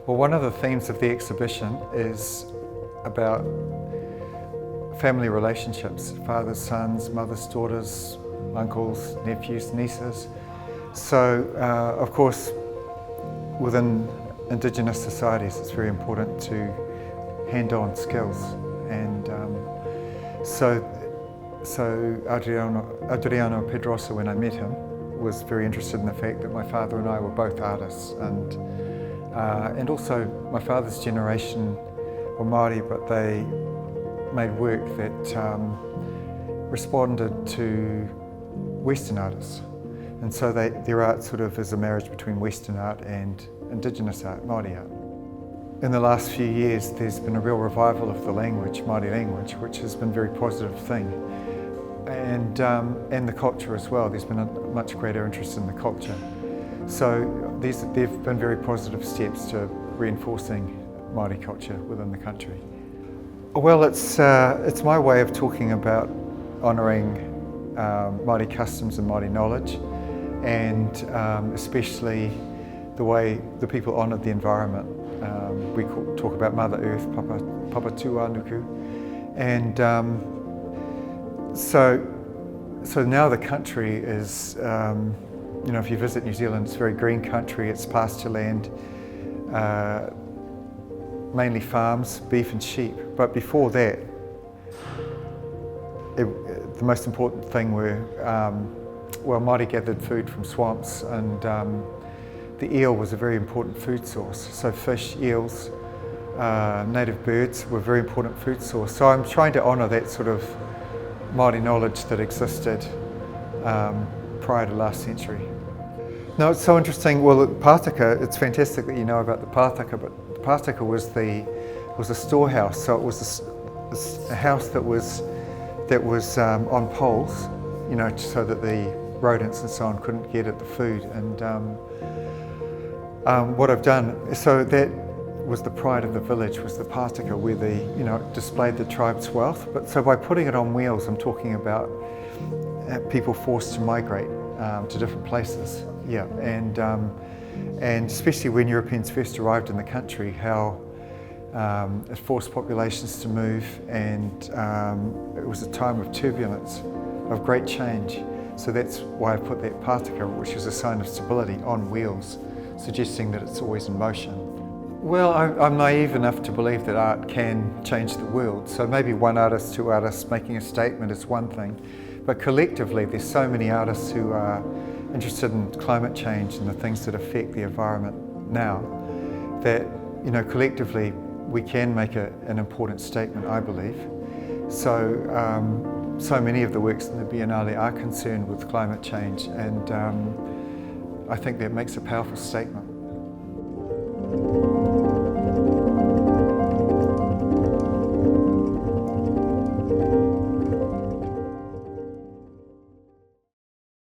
Well, one of the themes of the exhibition is about family relationships, fathers, sons, mothers, daughters, uncles, nephews, nieces. So, of course, within Indigenous societies, it's very important to hand-on skills. And so Adriano Pedrosa, when I met him, was very interested in the fact that my father and I were both artists. And also my father's generation were Māori, but they made work that responded to Western artists. And so their art sort of is a marriage between Western art and Indigenous art, Māori art. In the last few years, there's been a real revival of the language, Māori language, which has been a very positive thing. And the culture as well. There's been a much greater interest in the culture. So they've been very positive steps to reinforcing Māori culture within the country. Well, it's my way of talking about honouring Māori customs and Māori knowledge, and especially the way the people honoured the environment. We talk about Mother Earth, Papa Tuanuku, and so now the country is, you know, if you visit New Zealand, it's a very green country, it's pasture land, mainly farms, beef and sheep. But before that, the most important thing were, well, Māori gathered food from swamps, and the eel was a very important food source. So fish, eels, native birds were a very important food source. So I'm trying to honour that sort of Māori knowledge that existed prior to last century. No, it's so interesting. Well, Pātaka, it's fantastic that you know about the Pātaka, but the Pātaka was a storehouse. So it was a house that was on poles, you know, so that the rodents and so on couldn't get at the food. And what I've done, so that was the pride of the village, was the Pātaka, where it displayed the tribe's wealth. But so by putting it on wheels, I'm talking about people forced to migrate to different places. Yeah, and especially when Europeans first arrived in the country, how it forced populations to move, and it was a time of turbulence, of great change. So that's why I put that Pātaka, which is a sign of stability, on wheels, suggesting that it's always in motion. Well, I'm naive enough to believe that art can change the world. So maybe one artist, two artists making a statement is one thing, but collectively there's so many artists who are interested in climate change and the things that affect the environment now, that, you know, collectively we can make an important statement, I believe. So, so many of the works in the Biennale are concerned with climate change, and I think that makes a powerful statement.